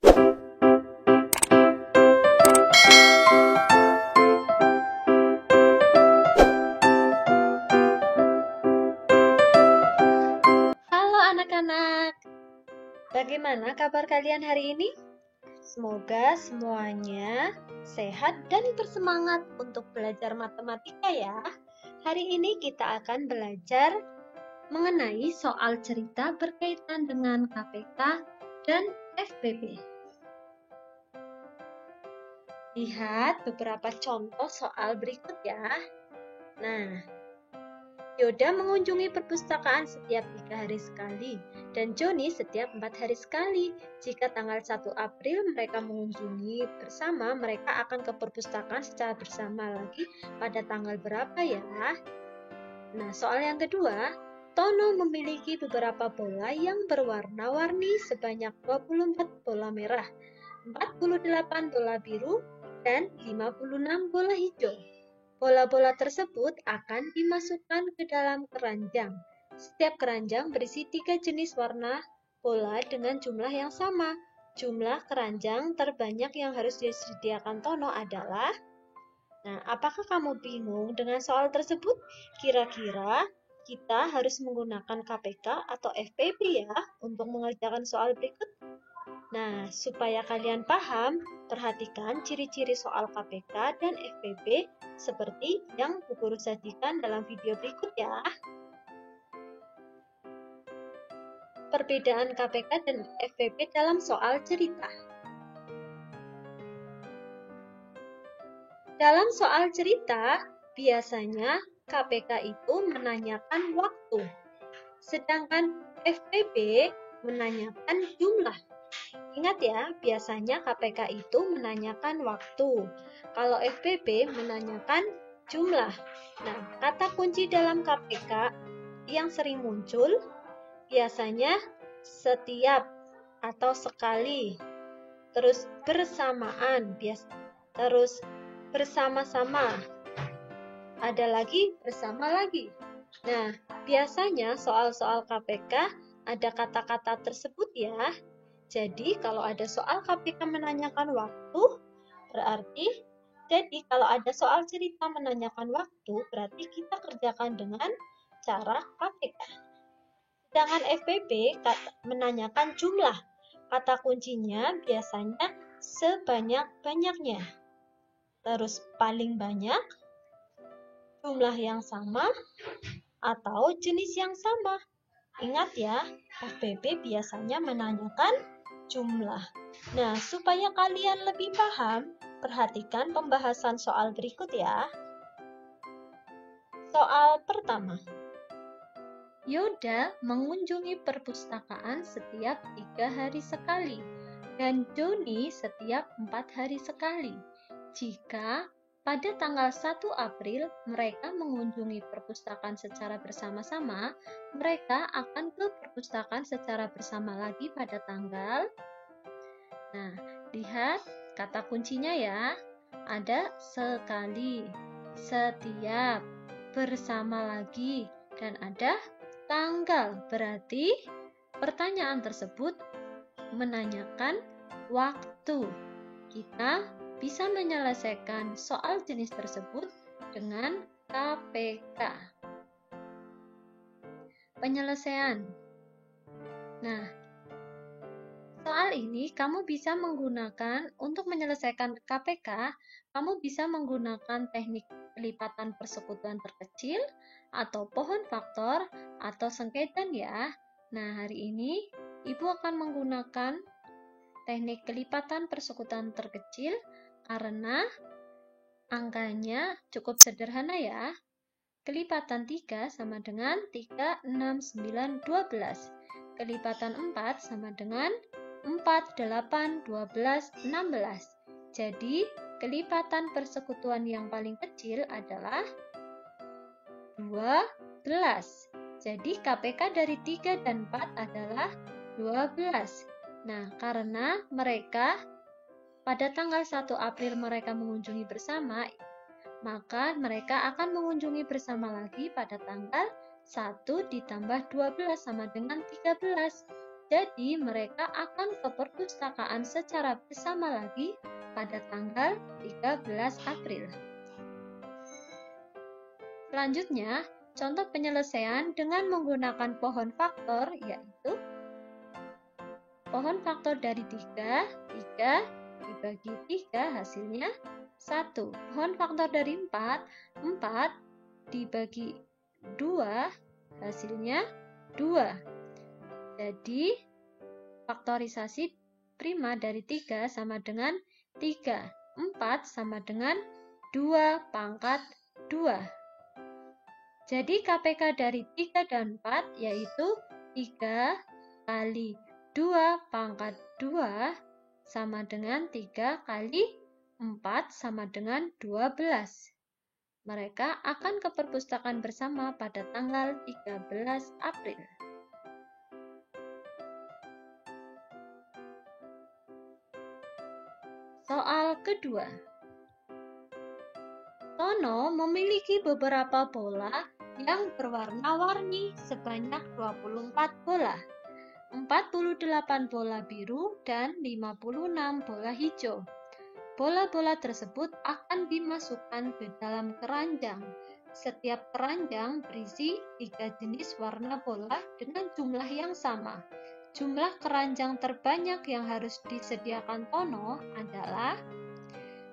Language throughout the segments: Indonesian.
Halo anak-anak, bagaimana kabar kalian hari ini? Semoga semuanya sehat dan bersemangat untuk belajar matematika ya. Hari ini kita akan belajar mengenai soal cerita berkaitan dengan KPK dan FPP. Lihat beberapa contoh soal berikut ya. Nah, Yoda mengunjungi perpustakaan setiap 3 hari sekali, dan Joni setiap 4 hari sekali. Jika tanggal 1 April mereka mengunjungi bersama, mereka akan ke perpustakaan secara bersama lagi pada tanggal berapa ya? Nah, soal yang kedua, Tono memiliki beberapa bola yang berwarna-warni sebanyak 24 bola merah, 48 bola biru, dan 56 bola hijau. Bola-bola tersebut akan dimasukkan ke dalam keranjang. Setiap keranjang berisi 3 jenis warna bola dengan jumlah yang sama. Jumlah keranjang terbanyak yang harus disediakan Tono adalah... Nah, apakah kamu bingung dengan soal tersebut? Kira-kira kita harus menggunakan KPK atau FPP ya untuk mengerjakan soal berikut? Nah, supaya kalian paham, perhatikan ciri-ciri soal KPK dan FPP seperti yang Bu Guru sajikan dalam video berikut ya. Perbedaan KPK dan FPP dalam soal cerita. Dalam soal cerita, biasanya KPK itu menanyakan waktu, sedangkan FPP menanyakan jumlah. Ingat ya, biasanya KPK itu menanyakan waktu. Kalau FPP menanyakan jumlah. Nah, kata kunci dalam KPK yang sering muncul biasanya setiap atau sekali. Terus bersamaan, terus bersama-sama. Ada lagi bersama lagi. Nah, biasanya soal-soal KPK ada kata-kata tersebut ya. Jadi, kalau ada soal KPK menanyakan waktu, berarti kalau ada soal cerita menanyakan waktu, berarti kita kerjakan dengan cara KPK. Sedangkan FPP menanyakan jumlah. Kata kuncinya biasanya sebanyak-banyaknya. Terus paling banyak, jumlah yang sama, atau jenis yang sama. Ingat ya, FPP biasanya menanyakan jumlah. Nah, supaya kalian lebih paham, perhatikan pembahasan soal berikut ya. Soal pertama. Yoda mengunjungi perpustakaan setiap 3 hari sekali, dan Joni setiap 4 hari sekali. Jika pada tanggal 1 April mereka mengunjungi perpustakaan secara bersama-sama, mereka akan ke perpustakaan secara bersama lagi pada tanggal... Nah, lihat kata kuncinya ya. Ada sekali, setiap, bersama lagi, dan ada tanggal. Berarti pertanyaan tersebut menanyakan waktu. Kita bisa menyelesaikan soal jenis tersebut dengan KPK. Penyelesaian. Nah, soal ini kamu bisa menggunakan untuk menyelesaikan KPK, kamu bisa menggunakan teknik pelipatan persekutuan terkecil atau pohon faktor atau sengketan ya. Nah, hari ini Ibu akan menggunakan teknik kelipatan persekutuan terkecil karena angkanya cukup sederhana ya. Kelipatan 3 sama dengan 3, 6, 9, 12. Kelipatan 4 sama dengan 4, 8, 12, 16. Jadi, kelipatan persekutuan yang paling kecil adalah 12. Jadi, KPK dari 3 dan 4 adalah 12. Nah, karena mereka pada tanggal 1 April mereka mengunjungi bersama, maka mereka akan mengunjungi bersama lagi pada tanggal 1 ditambah 12 sama dengan 13. Jadi mereka akan ke perpustakaan secara bersama lagi pada tanggal 13 April. Selanjutnya, contoh penyelesaian dengan menggunakan pohon faktor yaitu pohon faktor dari 3 dibagi 3 hasilnya 1. Pohon faktor dari 4 dibagi 2 hasilnya 2. Jadi, faktorisasi prima dari 3 sama dengan 3. 4 sama dengan 2 pangkat 2. Jadi, KPK dari 3 dan 4 yaitu 3 kali 2 pangkat 2 sama dengan 3 kali 4 sama dengan 12. Mereka akan ke perpustakaan bersama pada tanggal 13 April. Soal kedua. Tono memiliki beberapa bola yang berwarna-warni sebanyak 24 bola. 48 bola biru dan 56 bola hijau. Bola-bola tersebut akan dimasukkan ke dalam keranjang. Setiap keranjang berisi 3 jenis warna bola dengan jumlah yang sama. Jumlah keranjang terbanyak yang harus disediakan Tono adalah,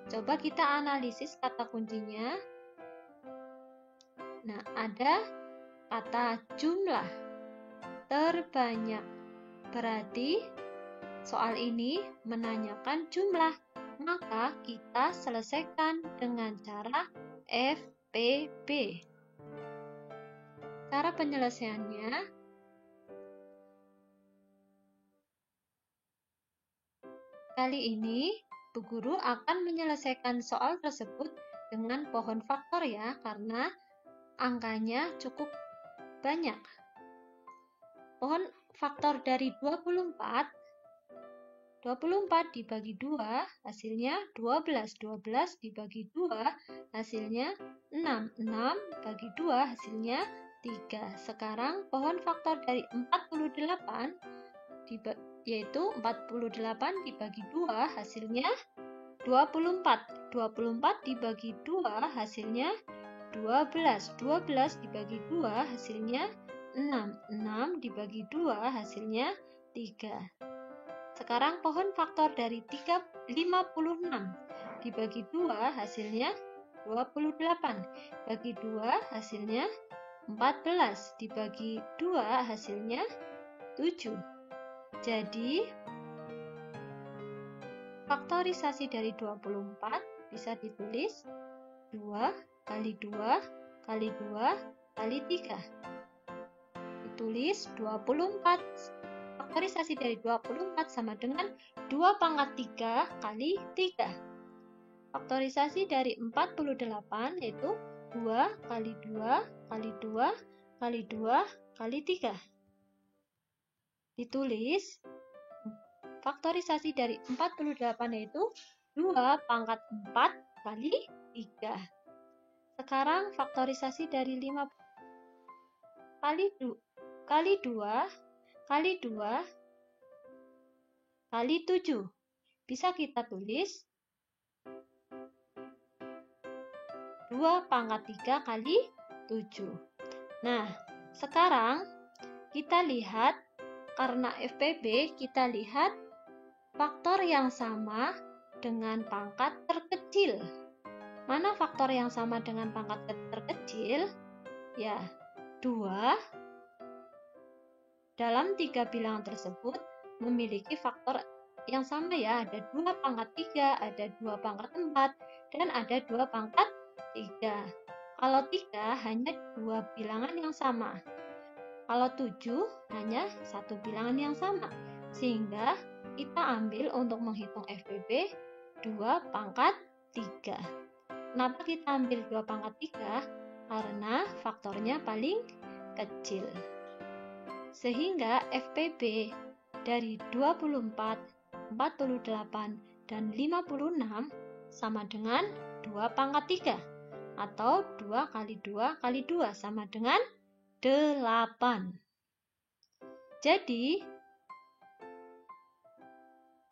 coba kita analisis kata kuncinya. Nah, ada kata jumlah terbanyak. Berarti soal ini menanyakan jumlah, maka kita selesaikan dengan cara FPB. Cara penyelesaiannya, kali ini Bu Guru akan menyelesaikan soal tersebut dengan pohon faktor ya, karena angkanya cukup banyak. Pohon faktor dari 24 dibagi 2 hasilnya 12. 12 dibagi 2 hasilnya 6. 6 bagi 2 hasilnya 3. Sekarang pohon faktor dari 48 yaitu 48 dibagi 2 hasilnya 24. 24 dibagi 2 hasilnya 12. 12 dibagi 2 hasilnya 6. 6 dibagi 2 hasilnya 3. Sekarang pohon faktor dari 56 dibagi 2 hasilnya 28. Bagi 2 hasilnya 14. Dibagi 2 hasilnya 7. Jadi, faktorisasi dari 24 bisa ditulis 2 kali 2 kali 2 kali 3. Ditulis 24. Faktorisasi dari 24 sama dengan 2 pangkat 3 kali 3. Faktorisasi dari 48 yaitu 2 kali 2 kali 2 kali 2 kali 3. Ditulis faktorisasi dari 48 yaitu 2 pangkat 4 kali 3. Sekarang faktorisasi dari 5 kali 2 kali 2 kali 7. Bisa kita tulis 2 pangkat 3 kali 7. Nah, sekarang kita lihat, karena FPB, kita lihat faktor yang sama dengan pangkat terkecil. Mana faktor yang sama dengan pangkat terkecil? Ya, 2 dalam 3 bilangan tersebut memiliki faktor yang sama ya, ada 2 pangkat 3, ada 2 pangkat 4, dan ada 2 pangkat 3. Kalau 3 hanya 2 bilangan yang sama. Kalau 7 hanya 1 bilangan yang sama. Sehingga kita ambil untuk menghitung FPB 2 pangkat 3. Kenapa kita ambil 2 pangkat 3? Karena faktornya paling kecil. Sehingga FPB dari 24, 48, dan 56 sama dengan 2 pangkat 3. Atau 2 kali 2 kali 2 sama dengan 8. Jadi,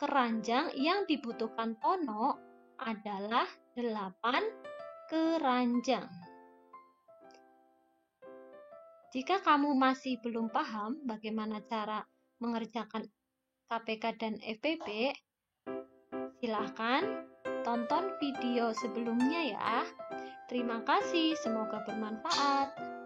keranjang yang dibutuhkan Tono adalah 8 keranjang. Jika kamu masih belum paham bagaimana cara mengerjakan KPK dan FPP, silahkan tonton video sebelumnya ya. Terima kasih, semoga bermanfaat.